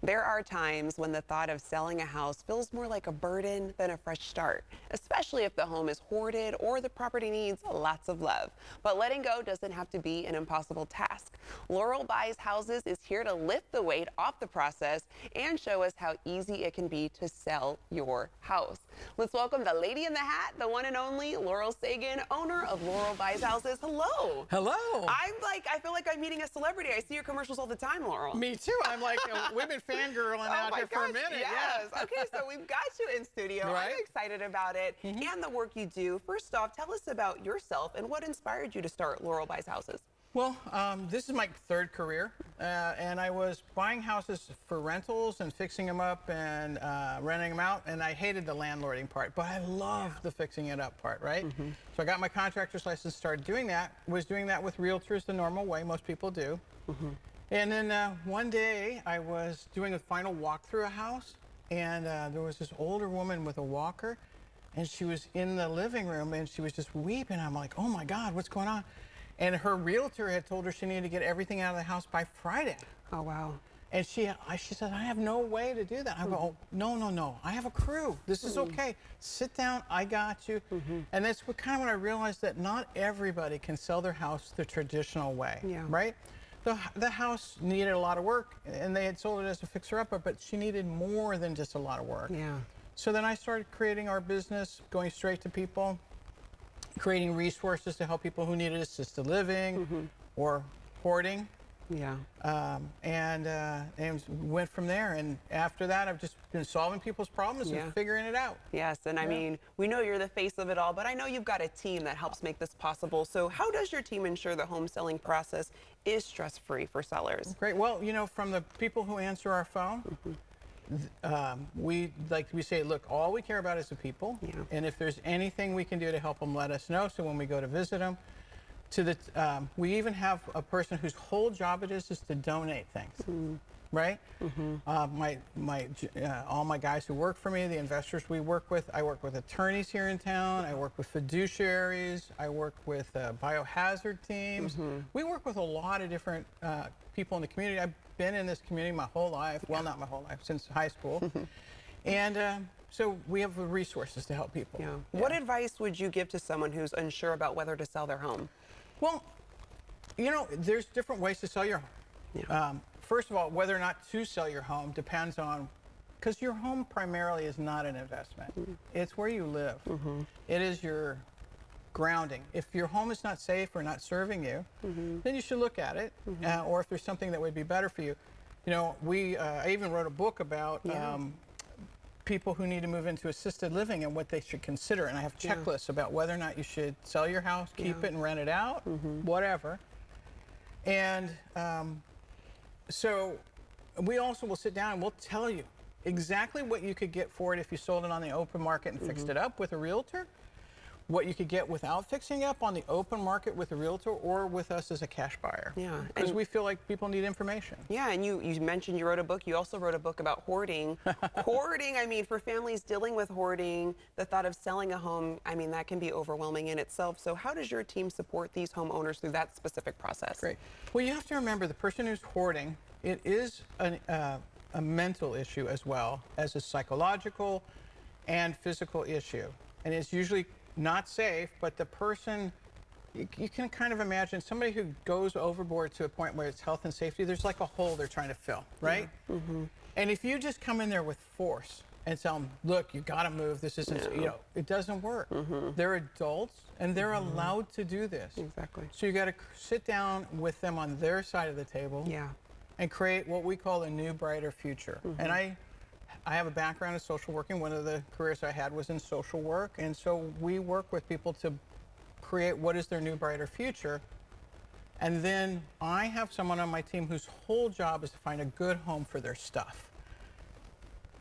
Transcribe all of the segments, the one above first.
There are times when the thought of selling a house feels more like a burden than a fresh start, especially if the home is hoarded or the property needs lots of love. But letting go doesn't have to be an impossible task. Laurel Buys Houses is here to lift the weight off the process and show us how easy it can be to sell your house. Let's welcome the lady in the hat, the one and only Laurel Sagan, owner of Laurel Buys Houses. Hello. Hello. I feel like I'm meeting a celebrity. I see your commercials all the time, Laurel. Me too. I'm like, we've been fangirling out here for a minute. Yes. Okay, so we've got you in studio. Right? I'm excited about it and the work you do. First off, tell us about yourself and what inspired you to start Laurel Buys Houses. Well, this is my third career, and I was buying houses for rentals and fixing them up and renting them out, and I hated the landlording part, but I loved the fixing it up part, right? So I got my contractor's license, started doing that, was doing that with realtors the normal way most people do. And then one day I was doing a final walk through a house, and there was this older woman with a walker, and she was in the living room, and she was just weeping. I'm like, oh my God, what's going on? And her realtor had told her she needed to get everything out of the house by Friday. Oh, wow. And she said, I have no way to do that. I go, oh, no, I have a crew. This is okay. Sit down, I got you. And that's what when I realized that not everybody can sell their house the traditional way, right? The house needed a lot of work, and they had sold it as a fixer-upper, but she needed more than just a lot of work. So then I started creating our business, going straight to people, creating resources to help people who needed assisted living or hoarding. And went from there. And after that, I've just been solving people's problems and figuring it out. Yes, and I mean, we know you're the face of it all, but I know you've got a team that helps make this possible. So how does your team ensure the home selling process is stress-free for sellers? Great. Well, you know, from the people who answer our phone, we say, look, all we care about is the people. And if there's anything we can do to help them, let us know. So when we go to visit them, we even have a person whose whole job it is to donate things, right? All my guys who work for me, the investors we work with, I work with attorneys here in town, I work with fiduciaries, I work with biohazard teams. We work with a lot of different people in the community. I've been in this community my whole life, well, not my whole life, since high school. And so we have the resources to help people. What advice would you give to someone who's unsure about whether to sell their home? Well, you know, there's different ways to sell your home. First of all, whether or not to sell your home depends on, because your home primarily is not an investment. It's where you live. It is your grounding. If your home is not safe or not serving you, then you should look at it, or if there's something that would be better for you. You know, I even wrote a book about people who need to move into assisted living and what they should consider. And I have checklists about whether or not you should sell your house, keep it and rent it out, whatever. And so we also will sit down and we'll tell you exactly what you could get for it if you sold it on the open market and fixed it up with a realtor, what you could get without fixing up on the open market with a realtor or with us as a cash buyer. Because we feel like people need information. And you mentioned you wrote a book. You also wrote a book about hoarding. Hoarding, I mean, for families dealing with hoarding, the thought of selling a home, I mean, that can be overwhelming in itself. So how does your team support these homeowners through that specific process? Great. Well, you have to remember the person who's hoarding, it is a mental issue as well as a psychological and physical issue. And it's usually not safe, but the person, you can kind of imagine somebody who goes overboard to a point where it's health and safety, there's like a hole they're trying to fill, right? And if you just come in there with force and tell them, look, you got to move, this isn't, you know, it doesn't work. They're adults and they're allowed to do this. So you got to sit down with them on their side of the table and create what we call a new, brighter future. And I have a background in social working. One of the careers I had was in social work. And so we work with people to create what is their new, brighter future. And then I have someone on my team whose whole job is to find a good home for their stuff.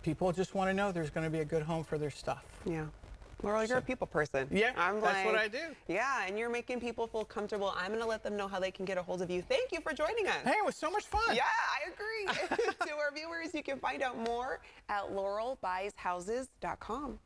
People just want to know there's going to be a good home for their stuff. Laurel, you're a people person. That's what I do. And you're making people feel comfortable. I'm going to let them know how they can get a hold of you. Thank you for joining us. Hey, it was so much fun. I agree. To our viewers, you can find out more at laurelbuysHouses.com.